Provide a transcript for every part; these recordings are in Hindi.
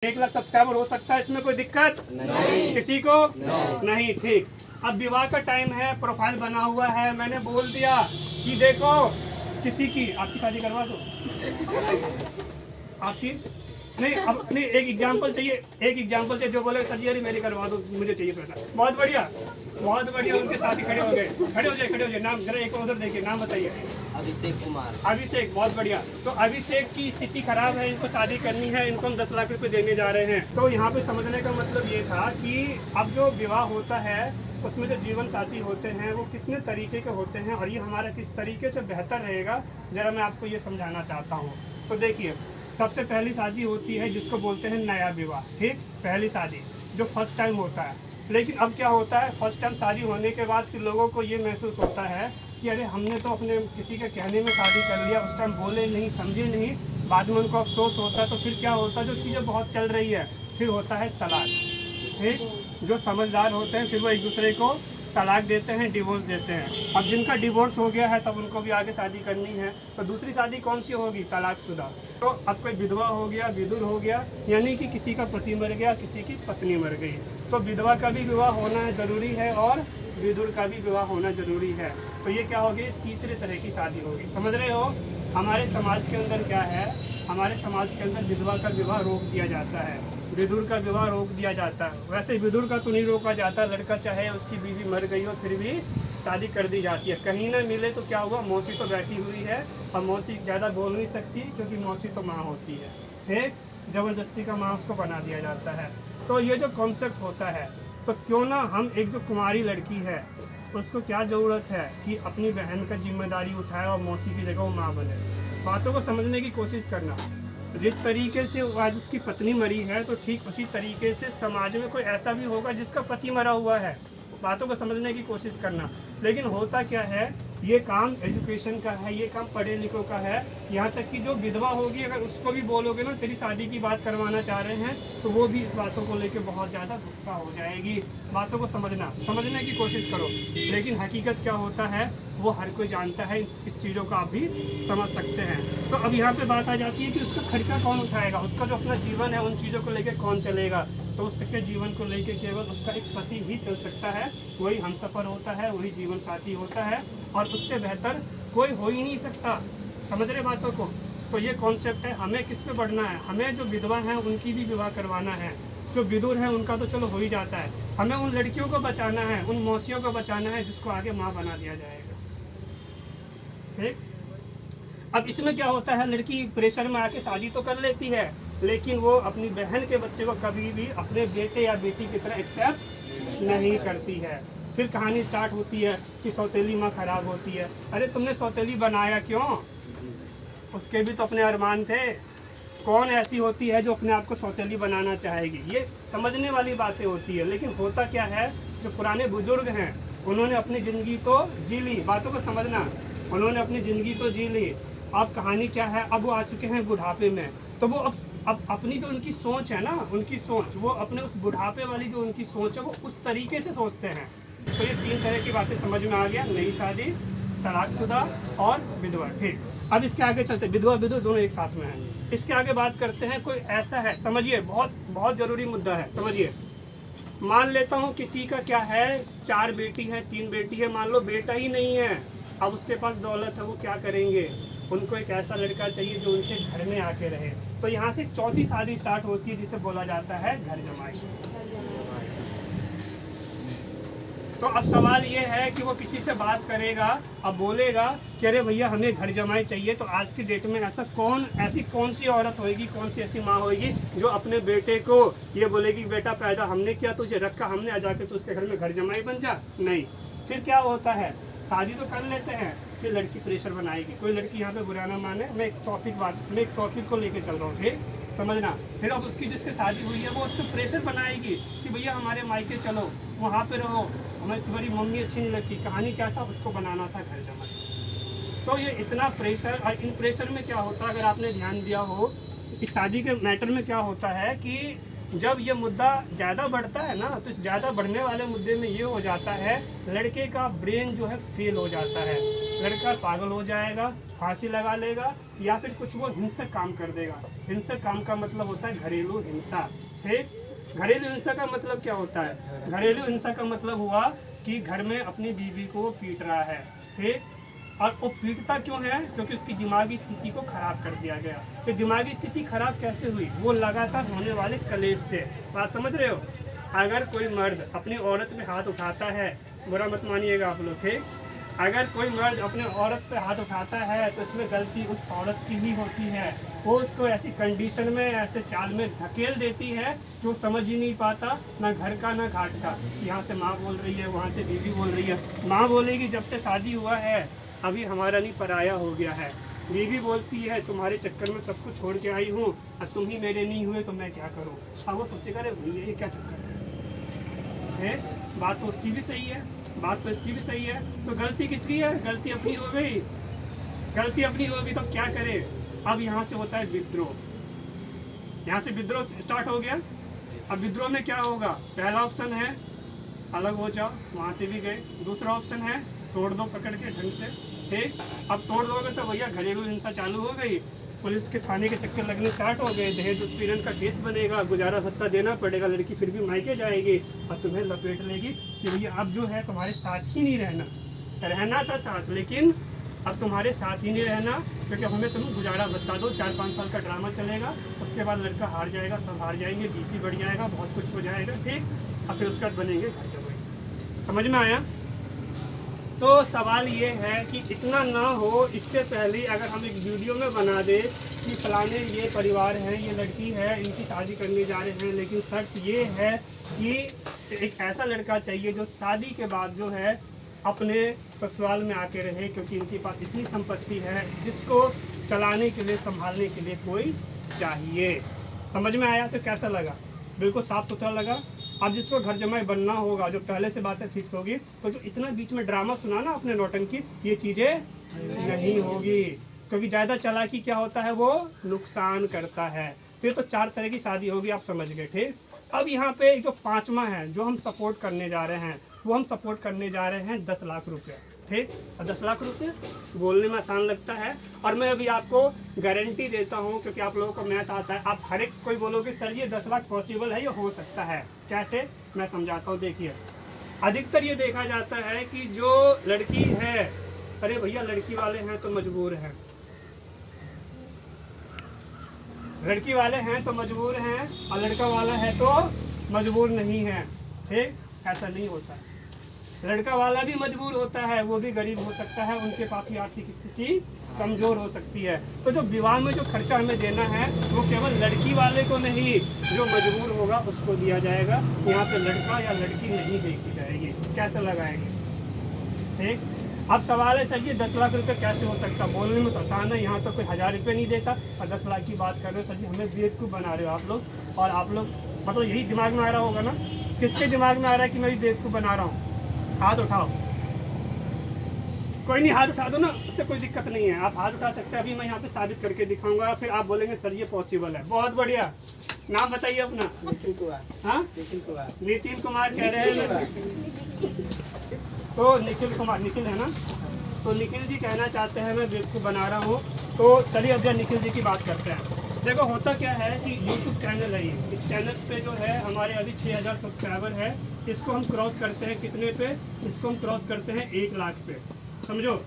1 लाख सब्सक्राइबर हो सकता है, इसमें कोई दिक्कत नहीं, किसी को नहीं। ठीक, अब विवाह का टाइम है, प्रोफाइल बना हुआ है, मैंने बोल दिया कि देखो किसी की आपकी शादी करवा दो, आपकी नहीं, अब नहीं, एक एग्जांपल चाहिए, जो बोले सर जी अरे मेरी करवा दो, मुझे चाहिए पैसा। बहुत बढ़िया, बहुत बढ़िया, उनके साथी खड़े हो गए, खड़े हो जाए। नाम जरा एक उधर देखिए, नाम बताइए। अभिषेक कुमार। अभिषेक, बहुत बढ़िया। तो अभिषेक की स्थिति खराब है, इनको शादी करनी है, इनको हम 10 लाख रुपए देने जा रहे हैं। तो यहाँ पे समझने का मतलब ये था कि अब जो विवाह होता है उसमें जो जीवन साथी होते हैं वो कितने तरीके के होते हैं और ये हमारा किस तरीके से बेहतर रहेगा, जरा मैं आपको ये समझाना चाहता हूँ। तो देखिए, सबसे पहली शादी होती है जिसको बोलते हैं नया विवाह। ठीक, पहली शादी जो फर्स्ट टाइम होता है। लेकिन अब क्या होता है, फर्स्ट टाइम शादी होने के बाद फिर लोगों को ये महसूस होता है कि अरे हमने तो अपने किसी के कहने में शादी कर लिया, उस टाइम बोले नहीं, समझे नहीं, बाद में उनको अफसोस होता है। तो फिर क्या होता है, जो चीज़ें बहुत चल रही है, फिर होता है तलाक। ठीक, जो समझदार होते हैं फिर वो एक दूसरे को तलाक देते हैं, डिवोर्स देते हैं। अब जिनका डिवोर्स हो गया है तब उनको भी आगे शादी करनी है, तो दूसरी शादी कौन सी होगी, तलाकशुदा। तो अब कोई विधवा हो गया, विधुर हो गया, यानी कि किसी का पति मर गया, किसी की पत्नी मर गई, तो विधवा का भी विवाह होना ज़रूरी है और विधुर का भी विवाह होना ज़रूरी है। तो ये क्या होगी, तीसरे तरह की शादी होगी। समझ रहे हो, हमारे समाज के अंदर क्या है, हमारे समाज के अंदर विधवा का विवाह रोक दिया जाता है, विधुर का विवाह रोक दिया जाता है। वैसे विधुर का तो नहीं रोका जाता, लड़का चाहे उसकी बीवी मर गई हो फिर भी शादी कर दी जाती है। कहीं ना मिले तो क्या हुआ, मौसी तो बैठी हुई है और मौसी ज़्यादा बोल नहीं सकती क्योंकि मौसी तो माँ होती है। ठीक, ज़बरदस्ती का माँ उसको बना दिया जाता है। तो ये जो कॉन्सेप्ट होता है, तो क्यों ना हम एक जो कुंवारी लड़की है उसको क्या ज़रूरत है कि अपनी बहन का जिम्मेदारी उठाए और मौसी की जगह वो माँ बने। बातों को समझने की कोशिश करना। जिस तरीके से आज उसकी पत्नी मरी है तो ठीक उसी तरीके से समाज में कोई ऐसा भी होगा जिसका पति मरा हुआ है। बातों को समझने की कोशिश करना। लेकिन होता क्या है, ये काम एजुकेशन का है, ये काम पढ़े लिखों का है। यहाँ तक कि जो विधवा होगी अगर उसको भी बोलोगे ना तेरी शादी की बात करवाना चाह रहे हैं तो वो भी इस बातों को लेकर बहुत ज़्यादा गुस्सा हो जाएगी। बातों को समझने की कोशिश करो। लेकिन हकीकत क्या होता है वो हर कोई जानता है, इस चीज़ों को आप भी समझ सकते हैं। तो अब यहाँ पे बात आ जाती है कि उसका खर्चा कौन उठाएगा, उसका जो अपना जीवन है उन चीज़ों को लेकर कौन चलेगा। तो उसके जीवन को लेकर केवल उसका एक पति ही चल सकता है, वही हमसफ़र होता है, वही जीवन साथी होता है और उससे बेहतर कोई हो ही नहीं सकता। समझ रहे बातों को। तो ये कॉन्सेप्ट है, हमें किस पे बढ़ना है, हमें जो विधवा हैं उनकी भी विवाह करवाना है, जो विधुर है उनका तो चलो हो ही जाता है, हमें उन लड़कियों को बचाना है, उन मौसियों को बचाना है जिसको आगे माँ बना दिया जाएगा। ठीक, अब इसमें क्या होता है, लड़की प्रेशर में आके शादी तो कर लेती है लेकिन वो अपनी बहन के बच्चे को कभी भी अपने बेटे या बेटी की तरह एक्सेप्ट नहीं करती है। फिर कहानी स्टार्ट होती है कि सौतेली माँ खराब होती है। अरे तुमने सौतेली बनाया क्यों, उसके भी तो अपने अरमान थे। कौन ऐसी होती है जो अपने आप को सौतेली बनाना चाहेगी, ये समझने वाली बातें होती है। लेकिन होता क्या है, जो पुराने बुजुर्ग हैं उन्होंने अपनी ज़िंदगी तो जी ली, बातों को समझना, उन्होंने अपनी ज़िंदगी तो जी ली। अब कहानी क्या है, अब वो आ चुके हैं बुढ़ापे में, तो वो अब अपनी जो उनकी सोच है ना, उनकी सोच, वो अपने उस बुढ़ापे वाली जो उनकी सोच है वो उस तरीके से सोचते हैं। तो ये 3 तरह की बातें समझ में आ गया, नई शादी, तलाकशुदा और विधवा। ठीक, अब इसके आगे चलते, विधवा विधुर दोनों एक साथ में है। इसके आगे बात करते हैं, कोई ऐसा है, समझिए बहुत बहुत ज़रूरी मुद्दा है, समझिए। मान लेता हूँ किसी का क्या है, 4 बेटी है, 3 बेटी है, मान लो बेटा ही नहीं है, अब उसके पास दौलत है, वो क्या करेंगे, उनको एक ऐसा लड़का चाहिए जो उनके घर में आके रहे। तो यहाँ से चौथी शादी स्टार्ट होती है जिसे बोला जाता है घर जमाई। तो अब सवाल ये है कि वो किसी से बात करेगा, अब बोलेगा कि अरे भैया हमें घर जमाई चाहिए, तो आज की डेट में ऐसी कौन सी औरत होगी, कौन सी ऐसी माँ होगी जो अपने बेटे को ये बोलेगी बेटा पैदा हमने किया, तुझे रखा हमने, आ जाके तो उसके घर में घर जमाई बन जा। नहीं, फिर क्या होता है, शादी तो कर लेते हैं, फिर लड़की प्रेशर बनाएगी। कोई लड़की यहाँ पे बुरा ना माने, मैं एक टॉपिक को लेके चल रहा हूँ, ठीक समझना। फिर अब उसकी जिससे शादी हुई है वो उसको प्रेशर बनाएगी कि भैया हमारे मायके चलो, वहाँ पे रहो, हमें तुम्हारी मम्मी अच्छी नहीं लगती। कहानी क्या था, उसको बनाना था घर जमाई। तो ये इतना प्रेशर, और इन प्रेशर में क्या होता है, अगर आपने ध्यान दिया हो, इस शादी के मैटर में क्या होता है कि जब ये मुद्दा ज़्यादा बढ़ता है ना, तो इस ज़्यादा बढ़ने वाले मुद्दे में ये हो जाता है, लड़के का ब्रेन जो है फेल हो जाता है, लड़का पागल हो जाएगा, फांसी लगा लेगा, या फिर कुछ वो हिंसक काम कर देगा। हिंसक काम का मतलब होता है घरेलू हिंसा। ठीक, घरेलू हिंसा का मतलब क्या होता है? घरेलू हिंसा का मतलब हुआ कि घर में अपनी बीवी को पीट रहा है। ठीक, और वो पीटता क्यों है? क्योंकि उसकी दिमागी स्थिति को खराब कर दिया गया। तो दिमागी स्थिति खराब कैसे हुई? वो लगातार होने वाले कलेश से। बात समझ रहे हो? अगर कोई मर्द अपनी औरत पे हाथ उठाता है, बुरा मत मानिएगा आप लोग, ठीक, अगर कोई मर्द अपने औरत पे हाथ उठाता है तो इसमें गलती उस औरत की ही होती है। वो उसको ऐसी कंडीशन में, ऐसे चाल में धकेल देती है कि वो समझ ही नहीं पाता, ना घर का ना घाट का। यहाँ से माँ बोल रही है, वहाँ से बीवी बोल रही है। माँ बोलेगी जब से शादी हुआ है अभी हमारा नहीं पराया हो गया है। बीवी बोलती है तुम्हारे चक्कर में सब कुछ छोड़ के आई हूँ और तुम ही मेरे नहीं हुए तो मैं क्या करूँ। अब वो सोचेगा अरे भैया ये क्या चक्कर है? बात तो उसकी भी सही है, बात तो इसकी भी सही है। तो गलती किसकी है? गलती अपनी हो गई। गलती अपनी होगी तो क्या करे? अब यहाँ से होता है विद्रोह। यहाँ से विद्रोह स्टार्ट हो गया। अब विद्रोह में क्या होगा? पहला ऑप्शन है अलग हो जाओ, वहाँ से भी गए। दूसरा ऑप्शन है तोड़ दो पकड़ के ढंग से। ठीक, अब तोड़ दोगे तो भैया घरेलू हिंसा चालू हो गई, पुलिस के थाने के चक्कर लगने स्टार्ट हो गए, दहेज उत्पीड़न का केस बनेगा, गुजारा भत्ता देना पड़ेगा, लड़की फिर भी मायके जाएगी और तुम्हें लपेट लेगी कि भैया अब जो है तुम्हारे साथ ही नहीं रहना, रहना था साथ लेकिन अब तुम्हारे साथ ही नहीं रहना, क्योंकि हमें तुम गुजारा भत्ता दो। 4-5 साल का ड्रामा चलेगा, उसके बाद लड़का हार जाएगा, सब हार जाएंगे, बीपी बढ़ जाएगा, बहुत कुछ हो जाएगा। ठीक, और फिर उसके बाद बनेंगे घर जमाई। समझ में आया? तो सवाल ये है कि इतना ना हो, इससे पहले अगर हम एक वीडियो में बना दे कि फलाने ये परिवार है, ये लड़की है, इनकी शादी करने जा रहे हैं, लेकिन शर्त ये है कि एक ऐसा लड़का चाहिए जो शादी के बाद जो है अपने ससुराल में आके रहे, क्योंकि इनके पास इतनी संपत्ति है जिसको चलाने के लिए, संभालने के लिए कोई चाहिए। समझ में आया? तो कैसा लगा? बिल्कुल साफ सुथरा लगा। अब जिसको घर जमाई बनना होगा, जो पहले से बातें फिक्स होगी, तो जो इतना बीच में ड्रामा सुना ना अपने नौटंकी, ये चीज़ें नहीं होगी, क्योंकि ज़्यादा चालाकी क्या होता है? वो नुकसान करता है। तो ये तो 4 तरह की शादी होगी, आप समझ गए। ठीक, अब यहाँ पे जो 5वां है जो हम सपोर्ट करने जा रहे हैं, वो हम सपोर्ट करने जा रहे हैं 10 लाख रुपये। ठीक, और 10 लाख रुपये बोलने में आसान लगता है, और मैं अभी आपको गारंटी देता हूँ, क्योंकि आप लोगों को मैथ आता है। आप हर एक कोई बोलोगे सर ये 10 लाख पॉसिबल है, ये हो सकता है कैसे? मैं समझाता हूँ। देखिए, अधिकतर ये देखा जाता है कि जो लड़की है, अरे भैया लड़की वाले हैं तो मजबूर हैं, लड़की वाले हैं तो मजबूर हैं, और लड़का वाला है तो मजबूर नहीं है। ठीक, ऐसा नहीं होता है। लड़का वाला भी मजबूर होता है, वो भी गरीब हो सकता है, उनके पास भी आर्थिक स्थिति कमज़ोर हो सकती है। तो जो विवाह में जो खर्चा हमें देना है वो केवल लड़की वाले को नहीं, जो मजबूर होगा उसको दिया जाएगा। यहाँ पे लड़का या लड़की नहीं देखी जाएगी। कैसे लगाएंगे? ठीक, अब सवाल है सर ये 10 लाख रुपये कैसे हो सकता? बोलने में तो आसान है, यहाँ तो कोई 1000 रुपये नहीं देता और 10 लाख की बात कर रहे हो। सर जी हमें बेवकूफ़ बना रहे हो आप लोग, और आप लोग मतलब यही दिमाग में आ रहा होगा ना, किसके दिमाग में आ रहा है कि मैं भी बेवकूफ़ बना रहा हूँ? हाथ उठाओ। कोई नहीं, हाथ उठा दो ना, उससे कोई दिक्कत नहीं है, आप हाथ उठा सकते हैं। अभी मैं यहाँ पे साबित करके दिखाऊंगा, फिर आप बोलेंगे सर ये पॉसिबल है। बहुत बढ़िया, नाम बताइए अपना। नितिन कुमार। हाँ, नितिन कुमार कह रहे हैं। तो निखिल कुमार, निखिल है ना? तो निखिल जी कहना चाहते हैं मैं बेवकूफ़ बना रहा हूँ। तो चलिए अब जब निखिल जी की बात करते हैं। देखो होता क्या है कि YouTube चैनल है ये, इस चैनल पे जो है हमारे अभी 6000 सब्सक्राइबर है। इसको हम क्रॉस करते हैं कितने पे? इसको हम क्रॉस करते हैं 1 लाख पे। समझो,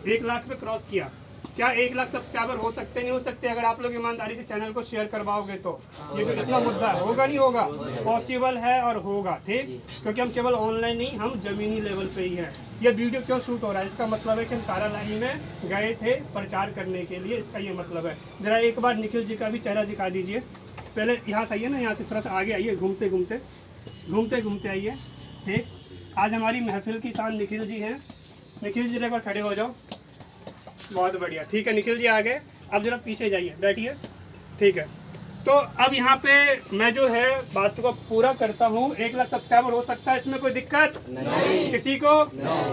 1 लाख पे क्रॉस किया। क्या 1 लाख सब्सक्राइबर हो सकते नहीं हो सकते अगर आप लोग ईमानदारी से चैनल को शेयर करवाओगे तो? ये जो इतना मुद्दा है, होगा नहीं होगा? पॉसिबल है और होगा। ठीक, क्योंकि हम केवल ऑनलाइन नहीं, हम जमीनी लेवल पे ही है। ये वीडियो क्यों शूट हो रहा है? इसका मतलब है कि हम तारालाही में गए थे प्रचार करने के लिए, इसका ये मतलब है। जरा एक बार निखिल जी का भी चेहरा दिखा दीजिए। पहले यहाँ से आइए ना, यहाँ से थोड़ा सा आगे आइए, घूमते घूमते आइए। ठीक, आज हमारी महफिल की शान निखिल जी हैं। निखिल जी एक बार खड़े हो जाओ। बहुत बढ़िया, ठीक है निखिल जी आ गए। अब जरा पीछे जाइए, बैठिए। ठीक है, तो अब यहाँ पे मैं जो है बात को पूरा करता हूँ। 1 लाख सब्सक्राइबर हो सकता है, इसमें कोई दिक्कत नहीं किसी को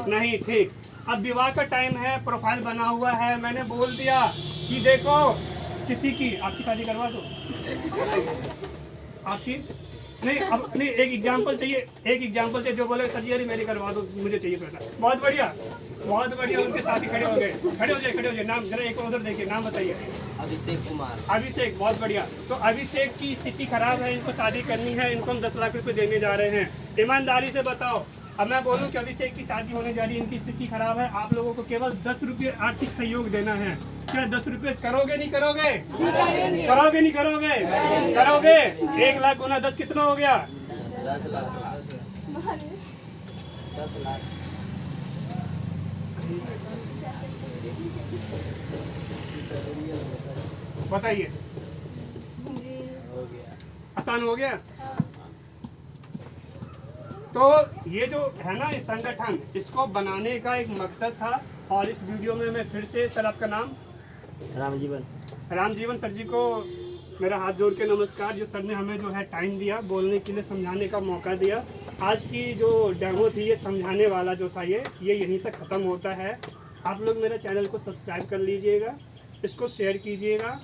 नहीं। ठीक, अब विवाह का टाइम है, प्रोफाइल बना हुआ है, मैंने बोल दिया कि देखो किसी की आपकी शादी करवा दो, आपकी नहीं, अब नहीं, एक एग्जांपल चाहिए जो बोले सर जी अरे मेरी करवा दो, मुझे चाहिए पैसा। बहुत बढ़िया, बहुत बढ़िया। उनके साथी खड़े हो गए, खड़े हो जाए। नाम जरा एक उधर देखिए, नाम बताइए। अभिषेक कुमार। अभिषेक, बहुत बढ़िया। तो अभिषेक की स्थिति खराब है, इनको शादी करनी है, इनको हम 10 लाख रुपए देने जा रहे हैं। ईमानदारी से बताओ, अब मैं बोलूं कि अभिषेक की शादी होने जा रही है, इनकी स्थिति खराब है, आप लोगों को केवल 10 रुपये आर्थिक सहयोग देना है। क्या 10 रुपये करोगे नहीं करोगे? करोगे नहीं करोगे? करोगे। 1 लाख गुना 10 कितना हो गया? 10 लाख। बताइए, आसान हो गया? तो ये जो है ना, इस संगठन, इसको बनाने का एक मकसद था। और इस वीडियो में मैं फिर से, सर आपका नाम? रामजीवन सर जी को मेरा हाथ जोड़ के नमस्कार, जो सर ने हमें जो है टाइम दिया बोलने के लिए, समझाने का मौका दिया। आज की जो डेमो थी, ये समझाने वाला जो था, ये यहीं तक ख़त्म होता है। आप लोग मेरे चैनल को सब्सक्राइब कर लीजिएगा, इसको शेयर कीजिएगा।